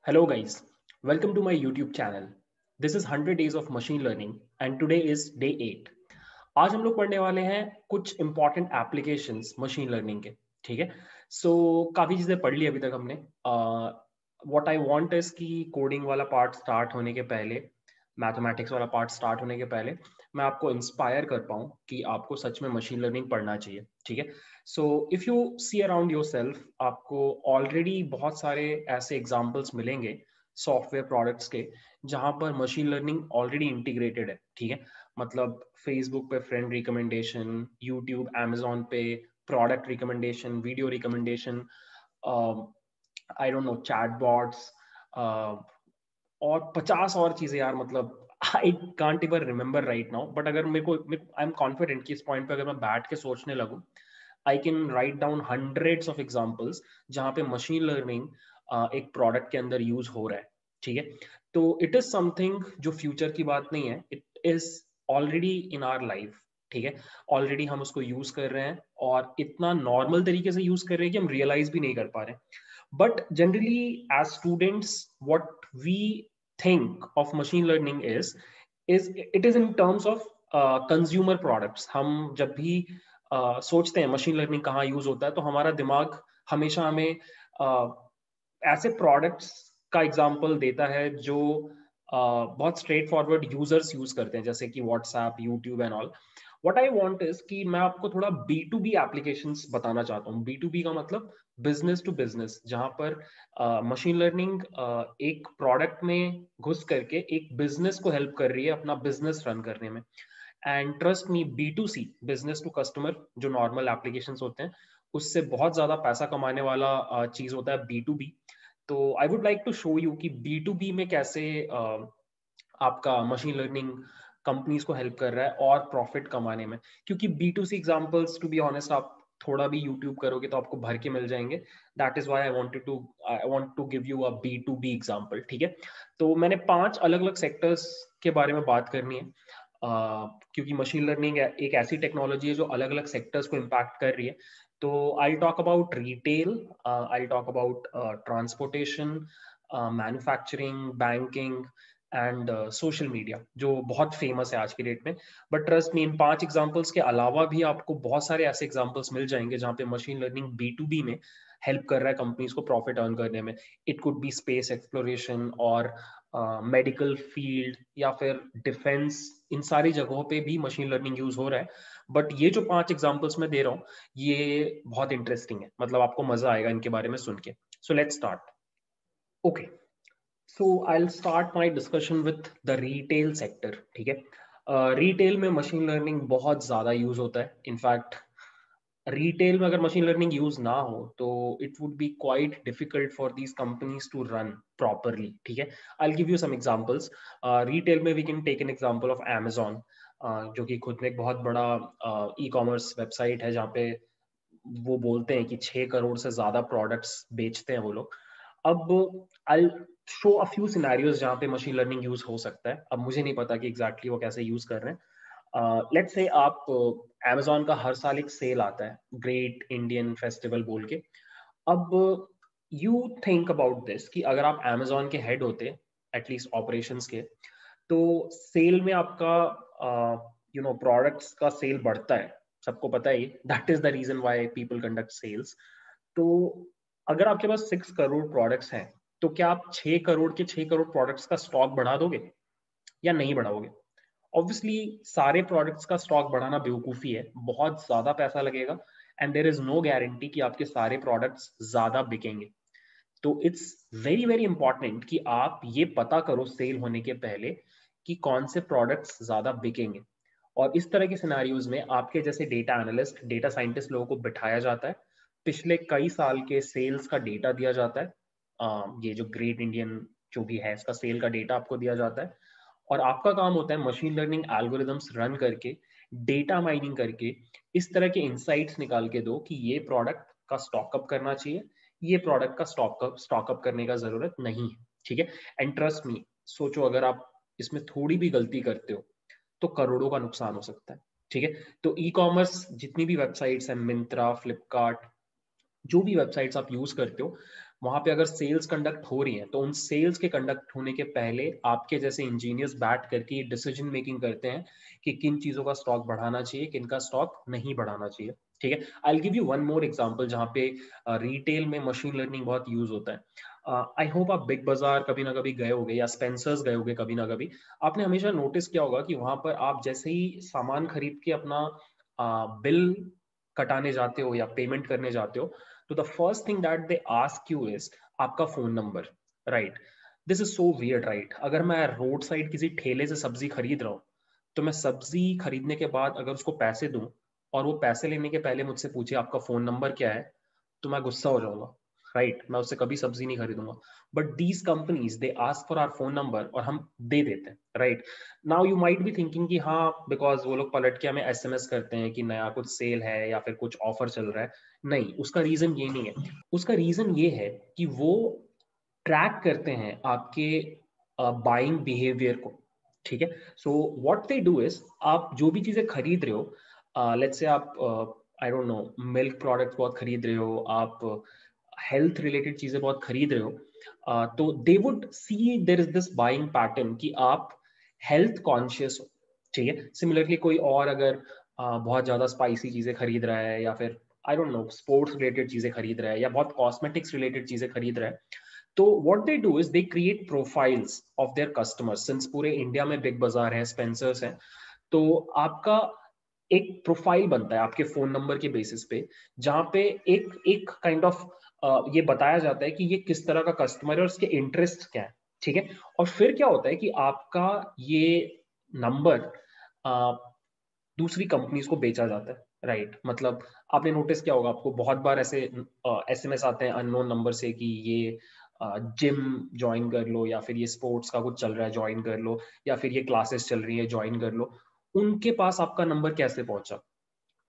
Hello guys, welcome to my YouTube channel. This is 100 days of machine learning and today is day 8. आज हम लोग पढ़ने वाले हैं कुछ इंपॉर्टेंट एप्लीकेशंस मशीन लर्निंग के। ठीक है, सो काफ़ी चीज़ें पढ़ ली अभी तक हमने। व्हाट आई वांट इज कि कोडिंग वाला पार्ट स्टार्ट होने के पहले, मैथमेटिक्स वाला पार्ट स्टार्ट होने के पहले मैं आपको इंस्पायर कर पाऊँ कि आपको सच में मशीन लर्निंग पढ़ना चाहिए। ठीक है, so if you see around your self, आपको ऑलरेडी बहुत सारे ऐसे एग्जाम्पल्स मिलेंगे सॉफ्टवेयर प्रोडक्ट्स के जहाँ पर मशीन लर्निंग ऑलरेडी इंटीग्रेटेड है। ठीक है, मतलब फेसबुक पे फ्रेंड रिकमेंडेशन, यूट्यूब अमेजोन पे product recommendation, video recommendation, I don't know, chatbots और 50 और चीजें यार। मतलब I can't even remember right now, but अगर मेरे को आई एम कॉन्फिडेंट कि इस पॉइंट पे अगर मैं बैठ के सोचने लगूं, I can write down hundreds of examples जहां पे मशीन लर्निंग एक प्रोडक्ट के अंदर यूज हो रहा है। ठीक है, तो इट इज समथिंग जो फ्यूचर की बात नहीं है, it is already in our life. ठीक है, ऑलरेडी हम उसको यूज कर रहे हैं और इतना नॉर्मल तरीके से यूज कर रहे हैं कि हम रियलाइज भी नहीं कर पा रहे हैं। But generally, as students, what we think of machine learning is it is in terms of consumer products. हम जब भी सोचते हैं मशीन लर्निंग कहाँ यूज होता है, तो हमारा दिमाग हमेशा हमें ऐसे प्रोडक्ट्स का एग्जाम्पल देता है जो बहुत स्ट्रेट फॉरवर्ड यूजर्स यूज करते हैं, जैसे कि WhatsApp, YouTube and all. What I want is कि मैं आपको थोड़ा B2B एप्लीकेशंस बताना चाहता हूँ। B2B का मतलब बिजनेस टू बिजनेस, जहां पर मशीन लर्निंग एक प्रोडक्ट में घुस करके एक बिजनेस को हेल्प कर रही है अपना बिजनेस रन करने में। And trust me, B2C, business to customer, जो नॉर्मल एप्लीकेशंस होते हैं उससे बहुत ज्यादा पैसा कमाने वाला चीज होता है B2B। तो I would like to show you कि B2B में कैसे आपका मशीन लर्निंग कंपनीज को हेल्प कर रहा है और प्रॉफिट कमाने में। क्योंकि B2C examples, to be honest, आप थोड़ा भी यूट्यूब करोगे तो आपको भर के मिल जाएंगे। That is why I want to give you a B2B example. ठीक है, तो मैंने 5 अलग अलग सेक्टर्स के बारे में बात करनी है, क्योंकि मशीन लर्निंग एक ऐसी टेक्नोलॉजी है जो अलग अलग सेक्टर्स को इम्पैक्ट कर रही है। तो I talk about retail, I talk about transportation, manufacturing, banking and social media, जो बहुत फेमस है आज की डेट में। But trust me, in 5 examples के अलावा भी आपको बहुत सारे ऐसे एग्जांपल्स मिल जाएंगे जहां पे मशीन लर्निंग B2B में हेल्प कर रहा है कंपनीज को प्रॉफिट अर्न करने में। It could be space exploration और मेडिकल फील्ड या फिर डिफेंस, इन सारी जगहों पे भी मशीन लर्निंग यूज हो रहा है। बट ये जो 5 एग्जांपल्स मैं दे रहा हूँ, ये बहुत इंटरेस्टिंग है, मतलब आपको मजा आएगा इनके बारे में सुन के। So let's start. Okay, so I start my discussion with the retail sector. ठीक है, रिटेल में मशीन लर्निंग बहुत ज्यादा यूज होता है। इनफैक्ट रिटेल में अगर मशीन लर्निंग यूज ना हो तो it would be quite difficult for these companies to run properly. ठीक है, I give you some examples. Retail में we can take an example of Amazon, जो कि खुद में एक बहुत बड़ा ई कॉमर्स वेबसाइट है, जहाँ पे वो बोलते हैं कि 6 करोड़ से ज्यादा प्रोडक्ट्स बेचते हैं वो लोग। अब I show a few scenarios जहाँ पे मशीन लर्निंग यूज हो सकता है। अब मुझे नहीं पता कि एग्जैक्टली वो कैसे यूज कर रहे हैं। लेट्स से आप Amazon का हर साल एक सेल आता है, ग्रेट इंडियन फेस्टिवल बोल के। अब यू थिंक अबाउट दिस कि अगर आप Amazon के हेड होते, एटलीस्ट ऑपरेशंस के, तो सेल में आपका प्रोडक्ट्स का सेल बढ़ता है, सबको पता है। That is the reason why people conduct sales. तो अगर आपके पास 6 करोड़ प्रोडक्ट्स हैं, तो क्या आप 6 करोड़ के 6 करोड़ प्रोडक्ट्स का स्टॉक बढ़ा दोगे या नहीं बढ़ाओगे? ऑब्वियसली सारे प्रोडक्ट्स का स्टॉक बढ़ाना बेवकूफी है, बहुत ज्यादा पैसा लगेगा and there is no guarantee कि आपके सारे प्रोडक्ट्स ज्यादा बिकेंगे। तो इट्स वेरी वेरी इंपॉर्टेंट कि आप ये पता करो सेल होने के पहले कि कौन से प्रोडक्ट्स ज्यादा बिकेंगे। और इस तरह के सिनेरियोज में आपके जैसे डेटा एनालिस्ट, डेटा साइंटिस्ट लोगों को बिठाया जाता है, पिछले कई साल के सेल्स का डेटा दिया जाता है। ये जो ग्रेट इंडियन जो भी है, इसका सेल का डेटा आपको दिया जाता है, और आपका काम होता है मशीन लर्निंग एल्गोरिदम्स रन करके, डेटा माइनिंग करके इस तरह के इंसाइट्स निकाल के दो कि ये प्रोडक्ट का स्टॉकअप करना चाहिए, ये प्रोडक्ट का स्टॉकअप करने का जरूरत नहीं है। ठीक है, एंड ट्रस्ट मी, सोचो अगर आप इसमें थोड़ी भी गलती करते हो तो करोड़ों का नुकसान हो सकता है। ठीक है, तो ई कॉमर्स जितनी भी वेबसाइट्स हैं, मिंत्रा, फ्लिपकार्ट, जो भी वेबसाइट्स आप यूज करते हो, वहां पे अगर सेल्स कंडक्ट हो रही है तो उन सेल्स के कंडक्ट होने के पहले आपके जैसे इंजीनियर्स बैठ करके डिसीजन मेकिंग करते हैं कि किन चीजों का स्टॉक बढ़ाना चाहिए, किन का स्टॉक नहीं बढ़ाना चाहिए। ठीक है, आई will give you one more example जहाँ पे रिटेल में मशीन लर्निंग बहुत यूज होता है। आई होप आप बिग बाजार कभी ना कभी गए होगे या स्पेंसर्स गए होगे कभी ना कभी। आपने हमेशा नोटिस किया होगा कि वहां पर आप जैसे ही सामान खरीद के अपना बिल कटाने जाते हो या पेमेंट करने जाते हो, तो the first thing that they ask you is आपका phone number, right? This is so weird, right? अगर मैं रोड साइड किसी ठेले से सब्जी खरीद रहा हूँ, तो मैं सब्जी खरीदने के बाद अगर उसको पैसे दूं और वो पैसे लेने के पहले मुझसे पूछे आपका फोन नंबर क्या है, तो मैं गुस्सा हो जाऊंगा, राइट? मैं उससे कभी सब्जी नहीं खरीदूंगा। But these companies they ask for our phone number और हम दे देते हैं, right? Now you might be thinking कि हाँ, बिकॉज वो लोग पलट के हमें एसएमएस करते हैं कि नया कुछ सेल है या फिर कुछ ऑफर चल रहा है। नहीं, उसका रीजन ये नहीं है। उसका रीजन ये है कि वो ट्रैक करते हैं आपके बाइंग बिहेवियर को। ठीक है, so what they do is आप जो भी चीजें खरीद रहे हो, लेट्स से आप I don't know milk products बहुत खरीद रहे हो, आप हेल्थ रिलेटेड चीजें बहुत खरीद रहे हो, तो they would see there is this buying pattern कि आप हेल्थ कॉन्शियस हो। ठीक है, सिमिलरली कोई और अगर बहुत ज्यादा स्पाइसी चीजें खरीद रहा है या फिर I don't know sports related चीजें खरीद रहा है या बहुत कॉस्मेटिक्स रिलेटेड चीजें खरीद रहा है, तो what they do is they create profiles of their customers. Since पूरे इंडिया में बिग बाजार है, स्पेंसर्स है, तो आपका एक प्रोफाइल बनता है आपके फोन नंबर के बेसिस पे, जहां पे एक एक काइंड ऑफ ये बताया जाता है कि ये किस तरह का कस्टमर है और उसके इंटरेस्ट क्या है। ठीक है, और फिर क्या होता है कि आपका ये नंबर दूसरी कंपनीज को बेचा जाता है, राइट? मतलब आपने नोटिस किया होगा, आपको बहुत बार ऐसे एसएमएस आते हैं अननोन नंबर से कि ये जिम ज्वाइन कर लो, या फिर ये स्पोर्ट्स का कुछ चल रहा है ज्वाइन कर लो, या फिर ये क्लासेस चल रही है ज्वाइन कर लो। उनके पास आपका नंबर कैसे पहुंचा?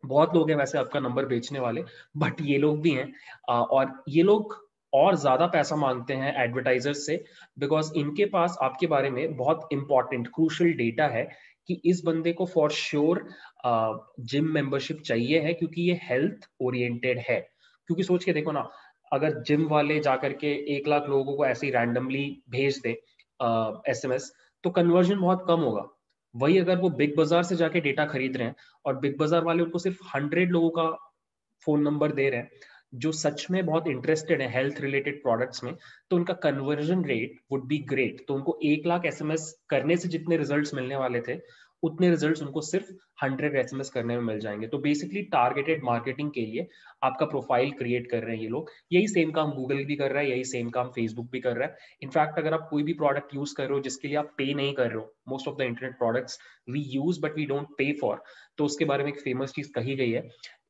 बहुत लोग हैं वैसे आपका नंबर बेचने वाले, बट ये लोग भी हैं, और ये लोग और ज्यादा पैसा मांगते हैं एडवर्टाइजर्स से, बिकॉज इनके पास आपके बारे में बहुत इंपॉर्टेंट क्रूशल डेटा है कि इस बंदे को फॉर श्योर जिम मेंबरशिप चाहिए है, क्योंकि ये हेल्थ ओरिएंटेड है। क्योंकि सोच के देखो ना, अगर जिम वाले जाकर के 1 लाख लोगों को ऐसे ही रैंडमली भेज दे एसएमएस, तो कन्वर्जन बहुत कम होगा। वही अगर वो बिग बाजार से जाके डेटा खरीद रहे हैं और बिग बाजार वाले उनको सिर्फ 100 लोगों का फोन नंबर दे रहे हैं जो सच में बहुत इंटरेस्टेड है हेल्थ रिलेटेड प्रोडक्ट्स में, तो उनका conversion rate would be great. तो उनको 1 लाख एसएमएस करने से जितने रिजल्ट्स मिलने वाले थे, उतने रिजल्ट्स उनको सिर्फ 100 एसएमएस करने में मिल जाएंगे। तो बेसिकली टारगेटेड मार्केटिंग के लिए आपका प्रोफाइल क्रिएट कर रहे हैं ये लोग। यही सेम काम गूगल भी कर रहा है, यही सेम काम फेसबुक भी कर रहा है। इनफैक्ट अगर आप कोई भी प्रोडक्ट यूज कर रहे हो जिसके लिए आप पे नहीं कर रहे हो, most of the internet products we use but we don't pay for, तो उसके बारे में एक फेमस चीज कही गई है,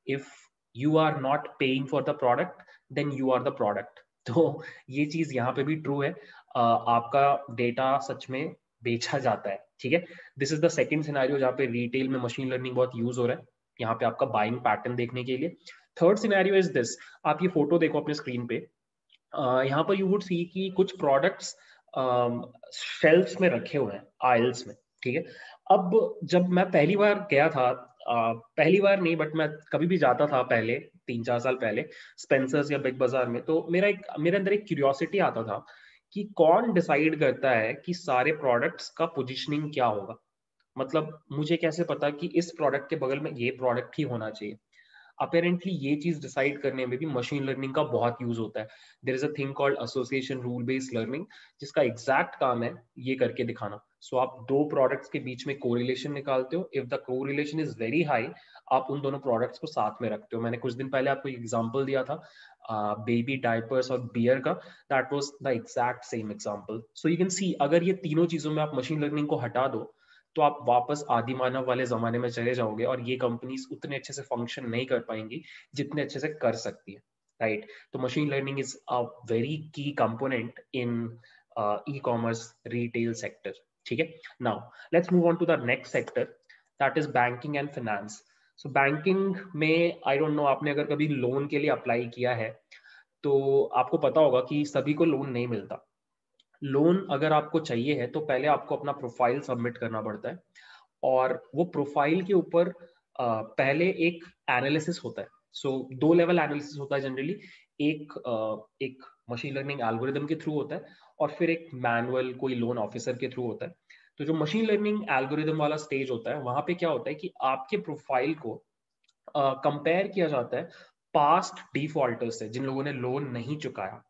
if you are not paying for the product then you are the product. तो ये चीज यहाँ पे भी ट्रू है, आपका डेटा सच में बेचा जाता है। ठीक है, this is the second scenario जहाँ पे रिटेल में मशीन लर्निंग बहुत यूज हो रहा है, यहाँ पे आपका बाइंग पैटर्न देखने के लिए। थर्ड सिनेरियो इज दिस, आप ये फोटो देखो अपने स्क्रीन पे, यहाँ पर यू वुड सी कि कुछ प्रोडक्ट्स शेल्फ्स में रखे हुए हैं, आइल्स में। ठीक है, अब जब मैं पहली बार गया था, पहली बार नहीं बट मैं कभी भी जाता था पहले 3-4 साल पहले स्पेंसर्स या बिग बाजार में, तो मेरे अंदर एक क्यूरियोसिटी आता था कि कौन डिसाइड करता है कि सारे प्रोडक्ट्स का पोजीशनिंग क्या होगा। मतलब मुझे कैसे पता कि इस प्रोडक्ट के बगल में ये प्रोडक्ट ही होना चाहिए? अपेरेंटली ये चीज डिसाइड करने में भी मशीन लर्निंग का बहुत यूज होता है। There is a thing called association rule based learning, जिसका एग्जैक्ट काम है ये करके दिखाना। सो आप दो प्रोडक्ट्स के बीच में कोरिलेशन निकालते हो, if the correlation is very high, आप उन दोनों प्रोडक्ट्स को साथ में रखते हो। मैंने कुछ दिन पहले आपको एग्जांपल दिया था बेबी डायपर्स और बियर का, that was the exact same example. So you can see, अगर ये तीनों चीजों में आप मशीन लर्निंग को हटा दो, तो आप वापस आदि मानव वाले जमाने में चले जाओगे और ये कंपनीज उतने अच्छे से फंक्शन नहीं कर पाएंगी जितने अच्छे से कर सकती है, राइट? तो machine learning is a very key component in e commerce retail sector. ठीक है, now let's move on to the next sector, that is banking and finance. So banking में आई डोंट नो, आपने अगर कभी loan के लिए apply किया है तो आपको पता होगा कि सभी को लोन नहीं मिलता। लोन अगर आपको चाहिए है तो पहले आपको अपना प्रोफाइल सबमिट करना पड़ता है, और वो प्रोफाइल के ऊपर पहले एक एनालिसिस होता है। सो 2 लेवल एनालिसिस होता है जनरली। एक मशीन लर्निंग एल्गोरिदम के थ्रू होता है, और फिर एक मैनुअल कोई लोन ऑफिसर के थ्रू होता है। तो जो मशीन लर्निंग एल्गोरिदम वाला स्टेज होता है, वहां पे क्या होता है कि आपके प्रोफाइल को कंपेयर किया जाता है पास्ट डिफॉल्टर्स से, जिन लोगों ने लोन नहीं चुकाया।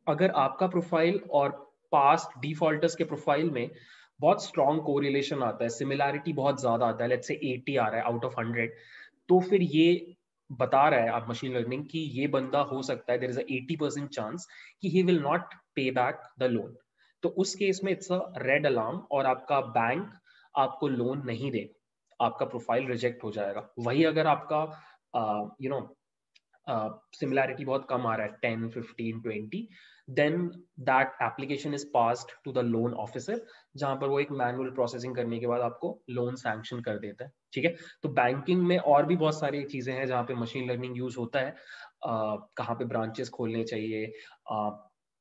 अगर आपका प्रोफाइल और पास्ट डिफॉल्टर्स के प्रोफाइल में बहुत स्ट्रॉन्ग कोरिलेशन आता है, सिमिलैरिटी बहुत ज्यादा आता है, लेट्स से 80 आ रहा है आउट ऑफ 100, तो फिर ये बता रहा है आप मशीन लर्निंग कि ये बंदा हो सकता है, देयर इज अ 80% चांस कि ही विल नॉट पे बैक द लोन। तो उस केस में इट्स अ रेड अलार्म, और आपका बैंक आपको लोन नहीं देगा, आपका प्रोफाइल रिजेक्ट हो जाएगा। वही अगर आपका यू नो सिमिलैरिटी बहुत कम आ रहा है, 10, 15, 20, then that application is passed to the loan officer, जहां पर वो एक मैनुअल प्रोसेसिंग करने के बाद आपको लोन सैंक्शन कर देता है। ठीक है, तो बैंकिंग में और भी बहुत सारी चीजें हैं जहां पे मशीन लर्निंग यूज होता है। कहाँ पे ब्रांचेस खोलने चाहिए,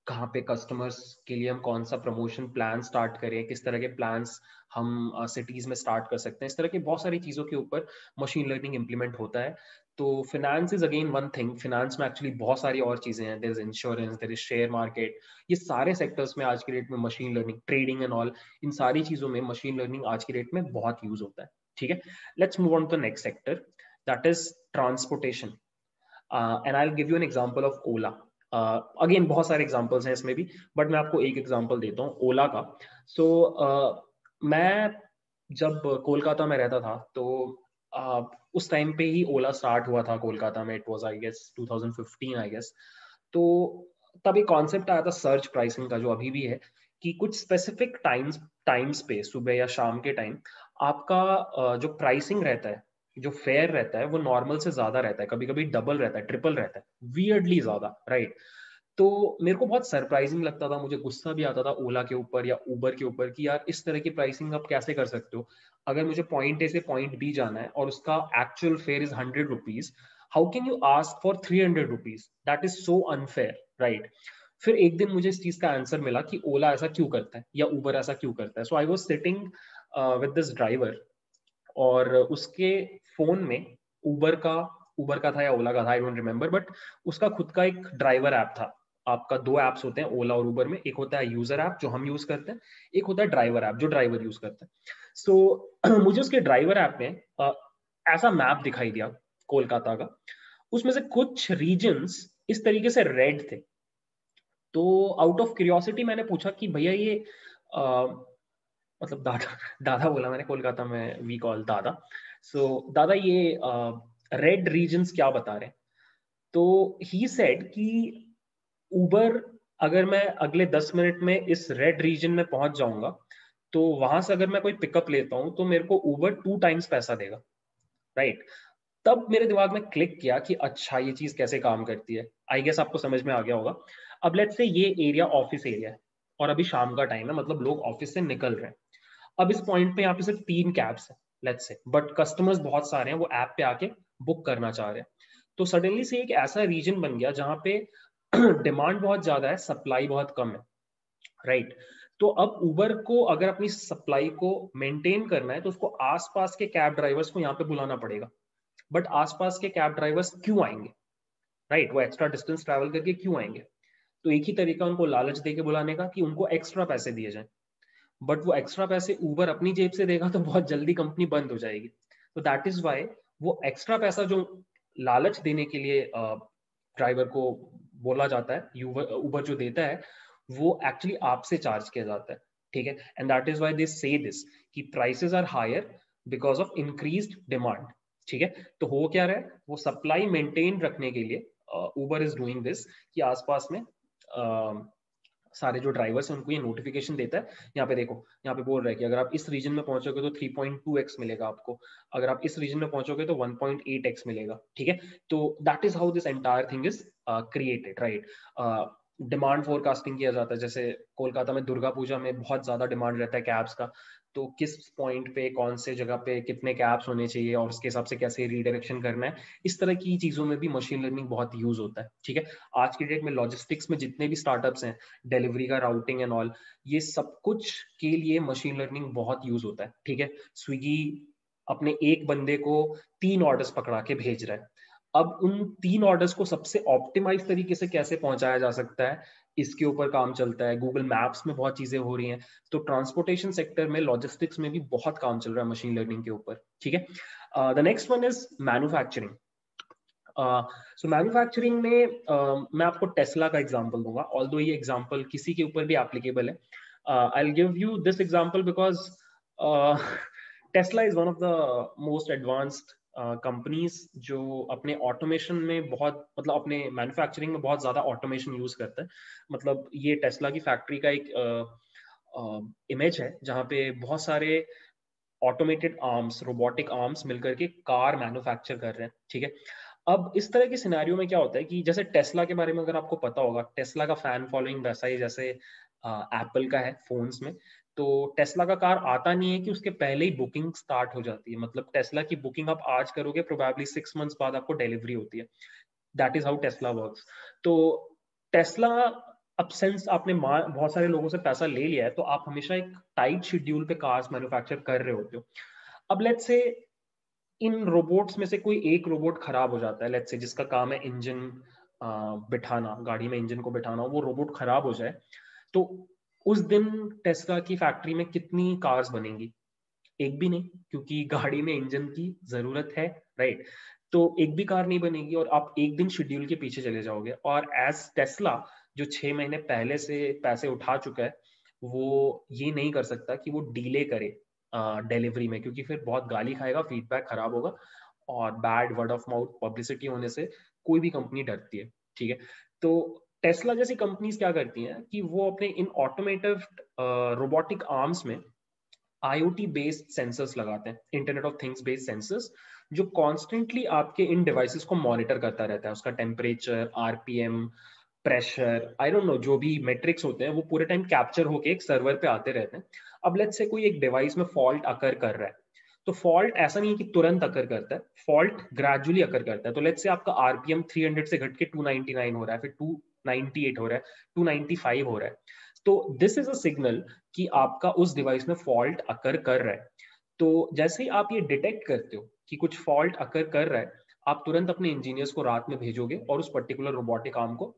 कहाँ पे कस्टमर्स के लिए हम कौन सा प्रमोशन प्लान स्टार्ट करें, किस तरह के प्लान्स हम सिटीज में स्टार्ट कर सकते हैं, इस तरह की बहुत सारी चीजों के ऊपर मशीन लर्निंग इंप्लीमेंट होता है। तो finance is again one thing, finance में एक्चुअली बहुत सारी और चीजें हैं, there is insurance, there is share market, ये सारे सेक्टर्स में आज की डेट में machine learning, trading and all, इन सारी चीजों में मशीन लर्निंग आज की डेट में बहुत यूज होता है। ठीक है, let's move on to the next sector, that is transportation. And I will give you an example of Ola. Again बहुत सारे एग्जांपल्स हैं इसमें भी, बट मैं आपको एक एग्जांपल देता हूँ ओला का। सो मैं जब कोलकाता में रहता था, तो उस टाइम पे ही ओला स्टार्ट हुआ था कोलकाता में, it was I guess 2015 I guess. तो तब एक कॉन्सेप्ट आया था सर्च प्राइसिंग का, जो अभी भी है, कि कुछ स्पेसिफिक टाइम्स पे, सुबह या शाम के टाइम, आपका जो प्राइसिंग रहता है, जो फेयर रहता है, वो नॉर्मल से ज्यादा रहता है, कभी कभी डबल रहता है, ट्रिपल रहता है, वियर्डली ज्यादा, राइट। तो मेरे को बहुत सरप्राइजिंग लगता था, मुझे गुस्सा भी आता था ओला के ऊपर या उबर के ऊपर कि यार इस तरह की प्राइसिंग आप कैसे कर सकते हो। अगर मुझे पॉइंट ए से पॉइंट बी जाना है और उसका actual fair is 100 rupees, how can you ask for 300 rupees? That is so unfair, right. फिर एक दिन मुझे इस चीज का आंसर मिला कि ओला ऐसा क्यों करता है या उबर ऐसा क्यों करता है। So I was sitting with this driver, और उसके फोन में उबर का था या ओला का था, आई डोंट रिमेम्बर, बट उसका खुद का एक ड्राइवर ऐप था। आपका दो ऐप्स होते हैं ओला और उबर में, एक होता है यूजर ऐप जो हम यूज करते हैं, एक होता है ड्राइवर ऐप जो ड्राइवर यूज करता है। सो मुझे उसके ड्राइवर ऐप में ऐसा मैप दिखाई दिया कोलकाता का, उसमें से कुछ रीजन्स इस तरीके से रेड थे। तो आउट ऑफ क्यूरियोसिटी मैंने पूछा कि भैया ये मतलब दादा दादा बोला मैंने, कोलकाता में वी कॉल दादा। सो दादा ये रेड रीजन्स क्या बता रहे हैं? तो ही सेड कि उबर, अगर मैं अगले 10 मिनट में इस रेड रीजन में पहुंच जाऊंगा, तो वहां से अगर मैं कोई पिकअप लेता हूं तो मेरे को उबर 2 टाइम्स पैसा देगा, राइट। तब मेरे दिमाग में क्लिक किया कि अच्छा ये चीज कैसे काम करती है। आई गेस आपको समझ में आ गया होगा। अब लेट्स से ये एरिया ऑफिस एरिया है, और अभी शाम का टाइम है, मतलब लोग ऑफिस से निकल रहे हैं। अब इस पॉइंट पे यहाँ पे सिर्फ 3 कैब्स है लेट्स से, बट कस्टमर्स बहुत सारे हैं, वो ऐप पे आके बुक करना चाह रहे हैं। तो सडनली से एक ऐसा रीजन बन गया जहाँ पे डिमांड बहुत ज्यादा है, सप्लाई बहुत कम है, राइट। तो अब उबर को अगर अपनी सप्लाई को मेंटेन करना है, तो उसको आसपास के कैब ड्राइवर्स को यहाँ पे बुलाना पड़ेगा। बट आसपास के कैब ड्राइवर्स क्यों आएंगे, राइट? वो एक्स्ट्रा डिस्टेंस ट्रैवल करके क्यों आएंगे? तो एक ही तरीका उनको लालच दे के बुलाने का कि उनको एक्स्ट्रा पैसे दिए जाएं। बट वो एक्स्ट्रा पैसे उबर अपनी जेब से देगा तो बहुत जल्दी कंपनी बंद हो जाएगी। तो दैट इज वाई वो एक्स्ट्रा पैसा जो लालच देने के लिए ड्राइवर को बोला जाता है, उबर जो देता है, वो एक्चुअली आपसे चार्ज किया जाता है। ठीक है, and that is why they say this कि prices are higher because of increased demand. ठीक है, तो हो क्या रहा है, वो सप्लाई मेंटेन रखने के लिए उबर इज डूइंग दिस कि आसपास में सारे जो ड्राइवर्स हैं उनको ये नोटिफिकेशन देता है। यहाँ पे देखो, यहाँ पे बोल रहा है कि अगर आप इस रीजन में पहुंचोगे तो 3.2x मिलेगा आपको, अगर आप इस रीजन में पहुंचोगे तो 1.8x मिलेगा। ठीक है, तो that is how this entire thing is created, right. Demand forecasting किया जाता है, जैसे कोलकाता में दुर्गा पूजा में बहुत ज्यादा डिमांड रहता है कैब्स का, तो किस पॉइंट पे कौन से जगह पे कितने कैब्स होने चाहिए और उसके हिसाब से कैसे रीडायरेक्शन करना है, इस तरह की चीजों में भी मशीन लर्निंग बहुत यूज होता है। ठीक है, आज की डेट में लॉजिस्टिक्स में जितने भी स्टार्टअप्स हैं, डिलीवरी का राउटिंग एंड ऑल, ये सब कुछ के लिए मशीन लर्निंग बहुत यूज होता है। ठीक है, स्विगी अपने एक बंदे को 3 ऑर्डर्स पकड़ा के भेज रहा है। अब उन 3 ऑर्डर्स को सबसे ऑप्टिमाइज तरीके से कैसे पहुंचाया जा सकता है, इसके ऊपर काम चलता है। गूगल मैप्स में बहुत चीजें हो रही हैं, तो ट्रांसपोर्टेशन सेक्टर में, लॉजिस्टिक्स में भी बहुत काम चल रहा है मशीन लर्निंग के ऊपर, ठीक है। The next one is manufacturing. So manufacturing में मैं आपको टेस्ला का एग्जांपल दूंगा, ऑल्दो ये एग्जांपल किसी के ऊपर भी एप्लीकेबल है। आई will give you this example because Tesla is one of the most advanced companies जो अपने ऑटोमेशन में बहुत, मतलब अपने मैन्युफैक्चरिंग में बहुत ज्यादा ऑटोमेशन यूज करता है। मतलब ये टेस्ला की फैक्ट्री का एक इमेज है जहाँ पे बहुत सारे ऑटोमेटेड आर्म्स, रोबोटिक आर्म्स मिलकर के कार मैन्युफैक्चर कर रहे हैं, ठीक है। अब इस तरह के सिनेरियो में क्या होता है कि जैसे टेस्ला के बारे में अगर आपको पता होगा, टेस्ला का फैन फॉलोइंग वैसा ही जैसे एप्पल का है फोन्स में। तो टेस्ला का कार आता नहीं है कि उसके पहले ही बुकिंग स्टार्ट हो जाती है। मतलब टेस्ला की बुकिंग आप आज करोगे, प्रोबेबली 6 मंथ्स बाद आपको डिलीवरी होती है। That is how Tesla works. तो टेस्ला, अब सिंस आपने बहुत सारे लोगों से पैसा ले लिया है, तो आप हमेशा एक टाइट शेड्यूल पे कार्स मैन्युफैक्चर कर रहे होते हो। अब लेट्स से इन रोबोट्स में से कोई एक रोबोट खराब हो जाता है, लेट्स से जिसका काम है इंजन बिठाना, गाड़ी में इंजन को बिठाना, वो रोबोट खराब हो जाए, तो उस दिन टेस्ला की फैक्ट्री में कितनी कार्स बनेंगी? एक भी नहीं, क्योंकि गाड़ी में इंजन की जरूरत है, राइट। तो एक भी कार नहीं बनेगी और आप एक दिन शेड्यूल के पीछे चले जाओगे। और एज टेस्ला, जो 6 महीने पहले से पैसे उठा चुका है, वो ये नहीं कर सकता कि वो डीले करे डिलीवरी में, क्योंकि फिर बहुत गाली खाएगा, फीडबैक खराब होगा, और bad word of mouth publicity होने से कोई भी कंपनी डरती है, ठीक है। तो टेस्ला जैसी कंपनीज क्या करती हैं कि वो अपने इन ऑटोमेटिव रोबोटिक आर्म्स में IoT बेस्ड सेंसर्स लगाते हैं, internet of things based sensors, जो कॉन्स्टेंटली आपके इन डिवाइसेस को मॉनिटर करता रहता है। उसका temperature, RPM, pressure, I don't know, जो भी मेट्रिक्स होते हैं वो पूरे टाइम कैप्चर होके एक सर्वर पे आते रहते हैं। अब लेट्स से कोई एक डिवाइस में फॉल्ट अकर कर रहा है, तो फॉल्ट ऐसा नहीं है कि तुरंत अकर करता है, फॉल्ट ग्रेजुअली अकर करता है। तो लेट्स से आपका RPM 300 से घट के 299 हो रहा है, फिर 298 हो रहा है, 295 हो रहा है, तो दिस इज अ सिग्नल कि आपका उस डिवाइस में फॉल्ट अकर कर रहा है। तो जैसे ही आप ये डिटेक्ट करते हो कि कुछ फॉल्ट अकर कर रहा है, आप तुरंत अपने इंजीनियर्स को रात में भेजोगे और उस पर्टिकुलर रोबोटिक आर्म को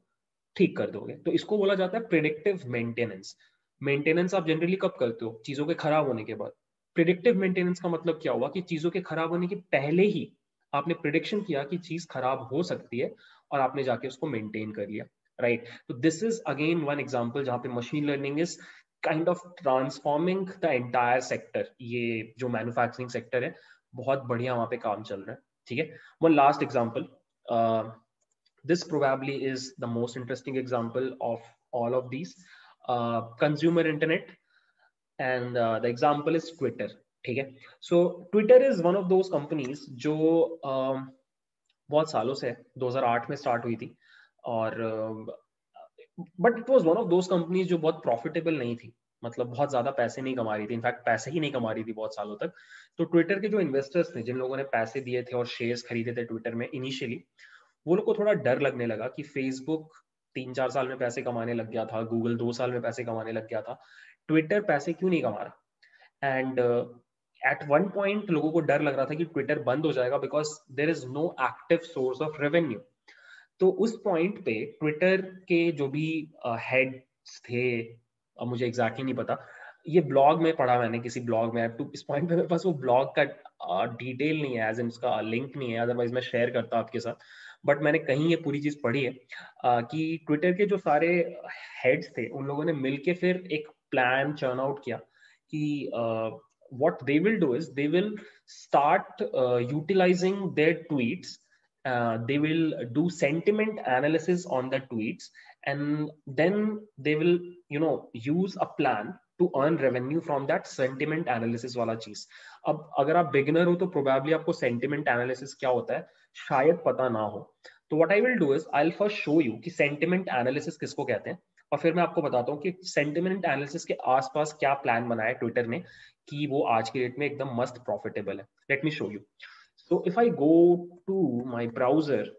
ठीक कर दोगे। तो इसको बोला जाता है प्रिडिक्टिव मेंटेनेंस। मेंटेनेंस आप जनरली कब करते हो? चीजों के खराब होने के बाद। प्रिडिक्टिव मेंटेनेंस का मतलब क्या हुआ कि चीजों के खराब होने के पहले ही आपने प्रिडिक्शन किया कि चीज खराब हो सकती है और आपने जाके उसको मेंटेन कर लिया, राइट। तो this is again one example जहां पे machine learning is kind of transforming the entire sector. ये जो मैन्युफैक्चरिंग सेक्टर है, बहुत बढ़िया वहां पे काम चल रहा है, ठीक है। One last example, this probably is the most interesting example of all of these, consumer internet, and the example is Twitter, ठीक है। So Twitter is one of those companies जो बहुत सालों से 2008 में स्टार्ट हुई थी, और but it was one of those companies जो बहुत प्रॉफिटेबल नहीं थी, मतलब बहुत ज्यादा पैसे नहीं कमा रही थी, इनफैक्ट पैसे ही नहीं कमा रही थी बहुत सालों तक। तो ट्विटर के जो इन्वेस्टर्स थे, जिन लोगों ने पैसे दिए थे और शेयर्स खरीदे थे ट्विटर में इनिशियली, वो लोग को थोड़ा डर लगने लगा कि फेसबुक 3-4 साल में पैसे कमाने लग गया था, गूगल 2 साल में पैसे कमाने लग गया था, ट्विटर पैसे क्यों नहीं कमा रहा। एंड एट वन पॉइंट लोगों को डर लग रहा था कि ट्विटर बंद हो जाएगा because there is no active source of revenue. तो उस पॉइंट पे ट्विटर के जो भी हेड्स थे, मुझे एग्जैक्टली नहीं पता, ये ब्लॉग में पढ़ा मैंने किसी ब्लॉग में, तो इस पॉइंट पे मेरे पास वो ब्लॉग का डिटेल नहीं है, एज इन उसका लिंक नहीं है, अदरवाइज मैं शेयर करता आपके साथ। बट मैंने कहीं ये पूरी चीज पढ़ी है कि ट्विटर के जो सारे हेड्स थे, उन लोगों ने मिलके फिर एक प्लान चर्न आउट किया कि what they will do is they will start utilizing their tweets. They will do sentiment analysis on the tweets, and then they will, use a plan to earn revenue from that sentiment analysis वाला चीज। अब अगर आप beginner हो तो probably आपको sentiment analysis क्या होता है शायद पता ना हो। तो what I will do is I will first show you कि सेंटिमेंट एनालिसिस किसको कहते हैं, और फिर मैं आपको बताता हूँ कि सेंटिमेंट एनालिसिस के आसपास क्या प्लान बनाया ट्विटर ने कि वो आज के डेट में एकदम मस्त प्रॉफिटेबल है। Let me show you. So if I go to my browser,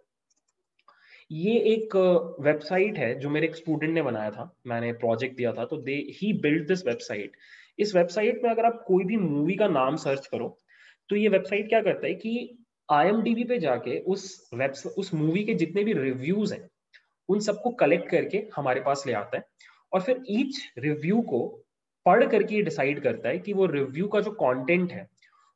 ये एक वेबसाइट है जो मेरे एक स्टूडेंट ने बनाया था, मैंने प्रोजेक्ट दिया था, तो दे ही बिल्ड दिस वेबसाइट। इस वेबसाइट में अगर आप कोई भी मूवी का नाम सर्च करो, तो ये वेबसाइट क्या करता है कि IMDb पे जाके उस मूवी के जितने भी रिव्यूज हैं उन सबको कलेक्ट करके हमारे पास ले आता है, और फिर ईच रिव्यू को पढ़ करके डिसाइड करता है कि वो रिव्यू का जो कंटेंट है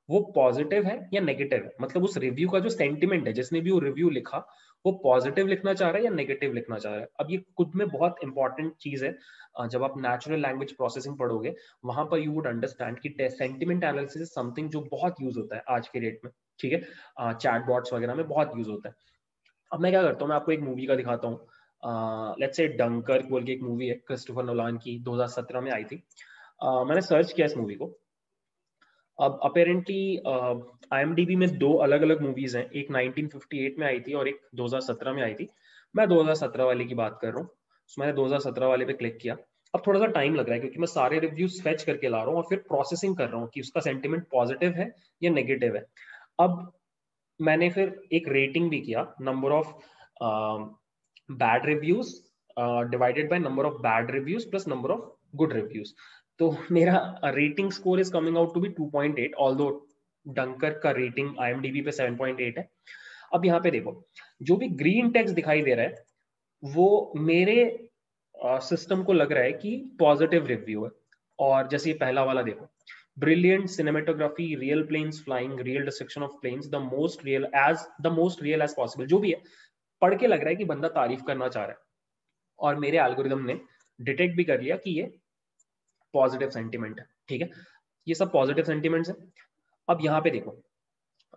वो पॉजिटिव है या नेगेटिव है। मतलब उस रिव्यू का जो सेंटिमेंट है, जिसने भी वो रिव्यू लिखा, वो पॉजिटिव लिखना चाह रहा है या नेगेटिव लिखना चाह रहा है। अब ये खुद में बहुत इंपॉर्टेंट चीज है। जब आप नेचुरल लैंग्वेज प्रोसेसिंग पढ़ोगे वहां पर यू वुड अंडरस्टैंड कि सेंटिमेंट एनालिसिस इज समथिंग जो बहुत यूज होता है आज के डेट में, ठीक है। चैट बॉट्स वगैरह में बहुत यूज होता है। अब मैं क्या करता हूँ, मैं आपको एक मूवी का दिखाता हूँ। लेट्स से डंकर बोल के एक मूवी है क्रिस्टोफर नोलान की, 2017 में आई थी। मैंने सर्च किया इस मूवी को। अब अपेरेंटली IMDb में दो अलग अलग मूवीज हैं, एक 1958 में आई थी और एक 2017 में आई थी। मैं 2017 वाले की बात कर रहा हूँ, तो मैंने 2017 वाले पे क्लिक किया। अब थोड़ा सा टाइम लग रहा है क्योंकि मैं सारे रिव्यूज फेच करके ला रहा हूँ और फिर प्रोसेसिंग कर रहा हूँ कि उसका सेंटिमेंट पॉजिटिव है या नेगेटिव है। अब मैंने फिर एक रेटिंग भी किया, number of bad reviews divided by number of bad reviews plus number of good reviews. तो मेरा rating score is coming out to be 2.8, although Dunkirk का रेटिंग IMDb पे 7.8 है। अब यहाँ पे देखो, जो भी ग्रीन टेक्स्ट दिखाई दे रहा है वो मेरे सिस्टम को लग रहा है कि पॉजिटिव रिव्यू है। और जैसे ये पहला वाला देखो, brilliant cinematography, real planes flying, real destruction of planes, the most real as possible, जो भी है पढ़ के लग रहा है कि बंदा तारीफ करना चाह रहा है। और मेरे एल्गोरिदम ने डिटेक्ट भी कर लिया कि ये पॉजिटिव सेंटिमेंट है, ठीक है। ये सब पॉजिटिव सेंटिमेंट्स है। अब यहाँ पे देखो,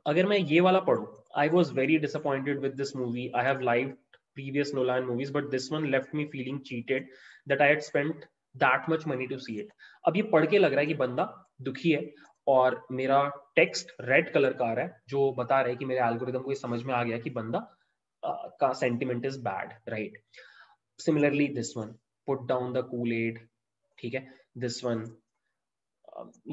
अगर मैं ये वाला पढ़ूं, I was very disappointed with this movie, I have liked previous Nolan movies, but this one left me feeling cheated that I had spent that much money to see it. अब ये पढ़ के लग रहा है कि बंदा दुखी है, और मेरा टेक्स्ट रेड कलर का आ रहा है जो बता रहा है कि मेरे एल्गोरिदम को ये समझ में आ गया कि बंदा का sentiment is bad, right. Similarly this one, put down the cool ad, ठीक है। दिस वन,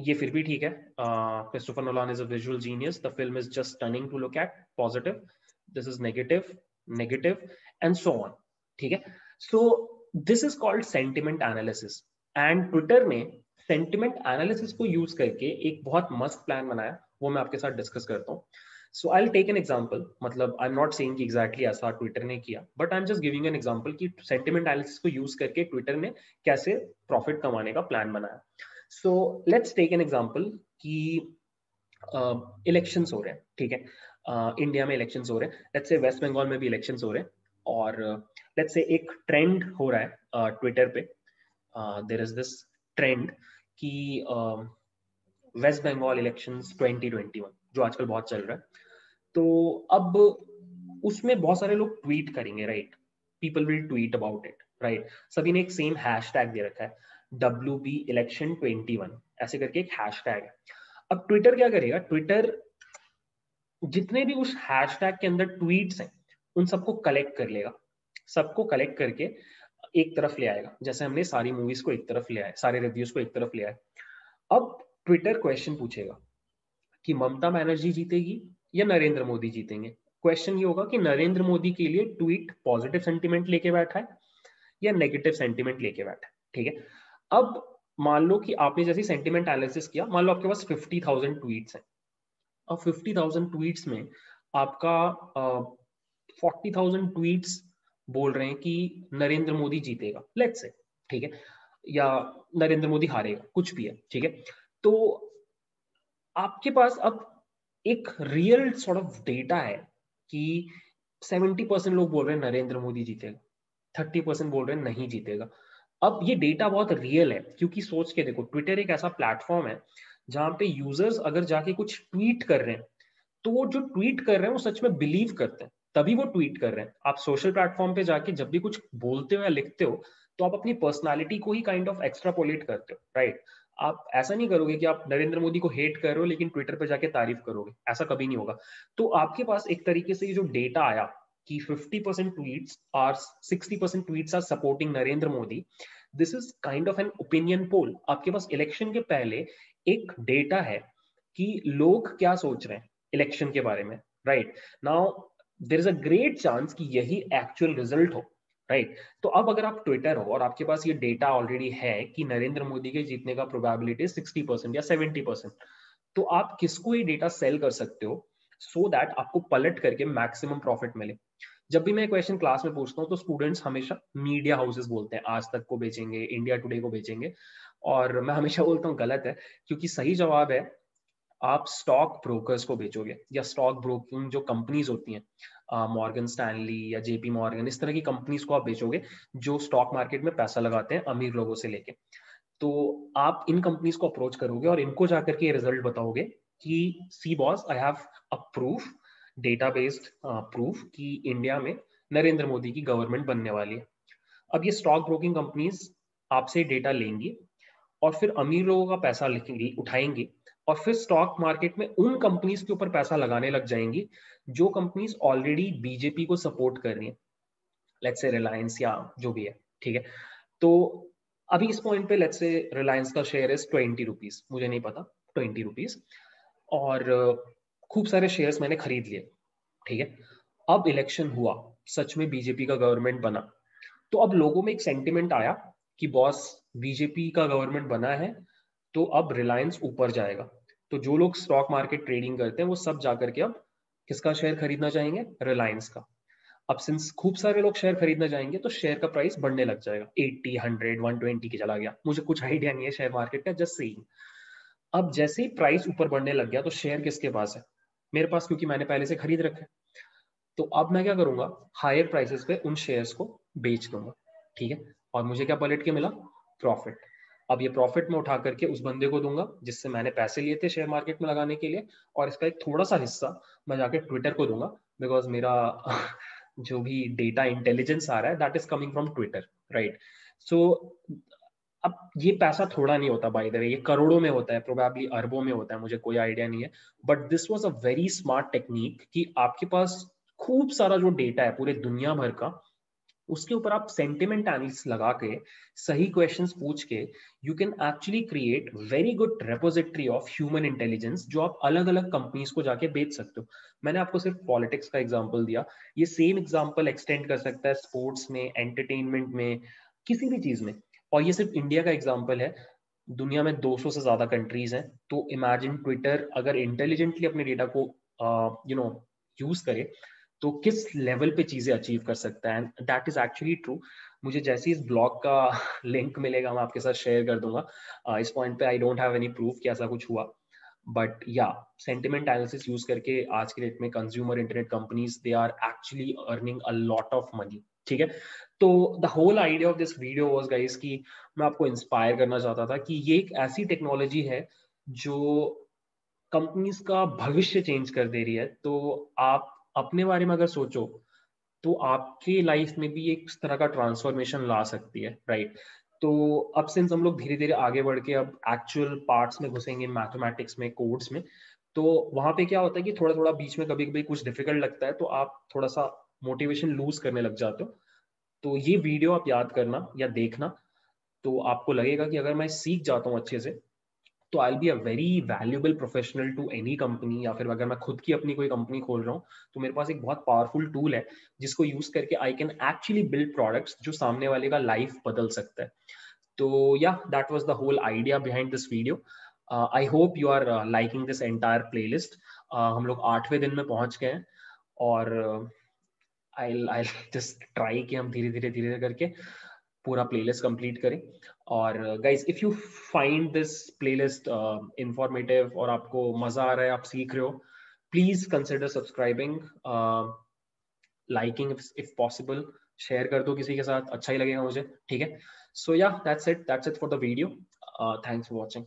ये फिर भी ठीक है। Christopher Nolan is a visual genius, the film is just stunning to look at, positive. This is negative, negative, and so on, ठीक है। So this is called sentiment analysis. And Twitter ने sentiment analysis को use करके एक बहुत मस्त plan बनाया, वो मैं आपके साथ डिस्कस करता हूँ। So I take an example, मतलब आई एम नॉट सेइंग कि एग्जैक्टली ऐसा ट्विटर ने किया, but I am just giving an example कि सेंटिमेंट एनालिसिस को यूज करके ट्विटर ने कैसे प्रॉफिट कमाने का प्लान बनाया। So let's take an example कि इलेक्शंस हो रहे हैं, ठीक है। इंडिया में इलेक्शंस हो रहे हैं, लेट्स से वेस्ट बंगाल में भी इलेक्शंस हो रहे हैं, और लेट्स से एक ट्रेंड हो रहा है ट्विटर पे। देयर इज दिस ट्रेंड कि वेस्ट बंगाल इलेक्शंस 2021 जो आजकल बहुत चल रहा है, तो अब उसमें बहुत सारे लोग ट्वीट करेंगे, right. People will tweet about it, right. सभी ने एक सेम हैशटैग दे रखा है, WB इलेक्शन 21 ऐसे करके एक हैशटैग है। अब ट्विटर क्या करेगा, ट्विटर जितने भी उस हैशटैग के अंदर ट्वीट्स हैं उन सबको कलेक्ट कर लेगा, सबको कलेक्ट करके एक तरफ ले आएगा, जैसे हमने सारी मूवीज को एक तरफ ले आए, सारे रिव्यूज को एक तरफ ले आए। अब ट्विटर क्वेश्चन पूछेगा कि ममता बनर्जी जीतेगी या नरेंद्र मोदी जीतेंगे। क्वेश्चन ये होगा कि नरेंद्र मोदी के लिए ट्वीट पॉजिटिव सेंटिमेंट लेके बैठा है या नेगेटिव सेंटिमेंट लेके बैठा है, ठीक है। अब मान लो कि आपने जैसे सेंटिमेंट एनालिसिस किया, मान लो आपके पास 50,000 ट्वीट्स हैं। अब 50,000 ट्वीट्स में आपका 40,000 ट्वीट्स बोल रहे हैं कि नरेंद्र मोदी जीतेगा, लेट्स से, ठीक है, या नरेंद्र मोदी हारेगा, कुछ भी है, ठीक है। तो आपके पास अब एक रियल सॉर्ट ऑफ डेटा है कि 70% लोग बोल रहे हैं नरेंद्र मोदी जीतेगा, 30% बोल रहे हैं नहीं जीतेगा। अब ये डेटा बहुत रियल है, क्योंकि सोच के देखो, ट्विटर एक ऐसा प्लेटफॉर्म है जहां पे यूजर्स अगर जाके कुछ ट्वीट कर रहे हैं तो वो जो ट्वीट कर रहे हैं वो सच में बिलीव करते हैं, तभी वो ट्वीट कर रहे हैं। आप सोशल प्लेटफॉर्म पे जाके जब भी कुछ बोलते हो या लिखते हो तो आप अपनी पर्सनालिटी को ही काइंड ऑफ एक्स्ट्रापोलेट करते हो, राइट। आप ऐसा नहीं करोगे कि आप नरेंद्र मोदी को हेट कर रहे हो लेकिन ट्विटर पे जाके तारीफ करोगे, ऐसा कभी नहीं होगा। तो आपके पास एक तरीके से ये जो डेटा आया कि 50% tweets are 60% tweets are supporting Narendra Modi, this is kind of an opinion poll. आपके पास इलेक्शन के पहले एक डेटा है कि लोग क्या सोच रहे हैं इलेक्शन के बारे में, right. Now there is a great chance कि यही एक्चुअल रिजल्ट हो, राइट। तो अब अगर आप ट्विटर हो और आपके पास ये डेटा ऑलरेडी है कि नरेंद्र मोदी के जीतने का प्रोबेबिलिटी 60% या 70%, तो आप किसको ये डेटा सेल कर सकते हो? सो दैट आपको पलट करके मैक्सिमम प्रॉफिट मिले। जब भी मैं क्वेश्चन क्लास में पूछता हूँ तो स्टूडेंट्स हमेशा मीडिया हाउसेस बोलते हैं, आज तक को बेचेंगे, इंडिया टुडे को बेचेंगे, और मैं हमेशा बोलता हूँ गलत है, क्योंकि सही जवाब है आप स्टॉक ब्रोकर्स को बेचोगे, या स्टॉक ब्रोकिंग जो कंपनीज होती हैं मॉर्गन स्टैनली या जेपी मॉर्गन, इस तरह की कंपनीज को आप बेचोगे जो स्टॉक मार्केट में पैसा लगाते हैं अमीर लोगों से लेके। तो आप इन कंपनीज को अप्रोच करोगे और इनको जाकर के रिजल्ट बताओगे कि see boss, I have a proof, data based proof कि इंडिया में नरेंद्र मोदी की गवर्नमेंट बनने वाली है। अब ये स्टॉक ब्रोकिंग कंपनीज आपसे डेटा लेंगी और फिर अमीर लोगों का पैसा लिखेंगी, उठाएंगी, और फिर स्टॉक मार्केट में उन कंपनीज के ऊपर पैसा लगाने लग जाएंगी जो कंपनीज ऑलरेडी बीजेपी को सपोर्ट कर रही हैं, लेट्स से रिलायंस या जो भी है, ठीक है। तो अभी इस पॉइंट पे लेट्स से रिलायंस का शेयर इज 20 रुपीज, मुझे नहीं पता, 20 रुपीज, और खूब सारे शेयर्स मैंने खरीद लिए, ठीक है। अब इलेक्शन हुआ, सच में बीजेपी का गवर्नमेंट बना, तो अब लोगों में एक सेंटिमेंट आया कि बॉस बीजेपी का गवर्नमेंट बना है तो अब रिलायंस ऊपर जाएगा। तो जो लोग स्टॉक मार्केट ट्रेडिंग करते हैं वो सब जाकर के अब किसका शेयर खरीदना चाहेंगे? रिलायंस का। अब सिंस खूब सारे लोग शेयर खरीदना चाहेंगे तो शेयर का प्राइस बढ़ने लग जाएगा, 80, 100, 120 के चला गया, मुझे कुछ आइडिया नहीं है शेयर मार्केट का, जस्ट सेइंग। अब जैसे ही प्राइस ऊपर बढ़ने लग गया तो शेयर किसके पास है? मेरे पास, क्योंकि मैंने पहले से खरीद रखे। तो अब मैं क्या करूंगा, हायर प्राइसेस पे उन शेयर्स को बेच दूंगा, ठीक है। और मुझे क्या पलट के मिला? प्रॉफिट। अब ये प्रॉफिट मैं उठा करके उस बंदे को दूंगा जिससे मैंने पैसे लिए थे शेयर मार्केट में लगाने के लिए, और इसका एक थोड़ा सा हिस्सा मैं जाके ट्विटर को दूंगा, बिकॉज मेरा जो भी डेटा इंटेलिजेंस आ रहा है that is coming from Twitter, right. So अब ये पैसा थोड़ा नहीं होता, बाय द वे, ये करोड़ों में होता है, प्रोबेबली अरबों में होता है, मुझे कोई आइडिया नहीं है। But this was a very smart technique कि आपके पास खूब सारा जो डेटा है पूरे दुनिया भर का, उसके ऊपर आप सेंटिमेंट एनालिसिस लगा के, सही क्वेश्चंस पूछ के, you can actually create very good repository of human intelligence जो आप अलग अलग कंपनीज को जाके बेच सकते हो। मैंने आपको सिर्फ पॉलिटिक्स का एग्जांपल दिया, ये सेम एग्जांपल एक्सटेंड कर सकता है स्पोर्ट्स में, एंटरटेनमेंट में, किसी भी चीज में। और ये सिर्फ इंडिया का एग्जांपल है, दुनिया में 200 से ज्यादा कंट्रीज हैं। तो इमेजिन ट्विटर अगर इंटेलिजेंटली अपने डेटा को यूज करे तो किस लेवल पे चीजें अचीव कर सकता है, दैट इज एक्चुअली ट्रू। मुझे जैसे इस ब्लॉग का लिंक मिलेगा मैं आपके साथ शेयर कर दूंगा। इस पॉइंट पे I don't have any proof कि ऐसा कुछ हुआ, बट या सेंटिमेंट एनालिसिस यूज करके आज के डेट में consumer internet companies they are actually earning a lot of money, ठीक है। तो the whole idea of this video was guys कि मैं आपको इंस्पायर करना चाहता था कि ये एक ऐसी टेक्नोलॉजी है जो कंपनीज का भविष्य चेंज कर दे रही है। तो आप अपने बारे में अगर सोचो तो आपके लाइफ में भी एक तरह का ट्रांसफॉर्मेशन ला सकती है, राइट। तो अब सिंस हम लोग धीरे धीरे आगे बढ़ के अब एक्चुअल पार्ट्स में घुसेंगे, मैथमेटिक्स में, कोड्स में, तो वहां पे क्या होता है कि थोड़ा थोड़ा बीच में कभी कभी कुछ डिफिकल्ट लगता है तो आप थोड़ा सा मोटिवेशन लूज करने लग जाते हो। तो ये वीडियो आप याद करना या देखना, तो आपको लगेगा कि अगर मैं सीख जाता हूँ अच्छे से तो I be a very valuable professional to any company, या फिर अगर मैं खुद की अपनी कोई कंपनी खोल रहा हूँ तो मेरे पास एक बहुत पावरफुल टूल है जिसको यूज करके I can actually build products जो सामने वाले का लाइफ बदल सकता है। तो या that was the whole idea behind this video. I hope you are liking this entire playlist. हम लोग 8वें दिन में पहुंच गए हैं, और आई जस्ट ट्राई कि हम धीरे धीरे करके पूरा प्लेलिस्ट कंप्लीट करें। और guys if you find this playlist informative और आपको मजा आ रहा है, आप सीख रहे हो, please consider subscribing, liking if possible, share कर दो किसी के साथ, अच्छा ही लगेगा मुझे, ठीक है। सो या that's it for the video. Thanks for watching.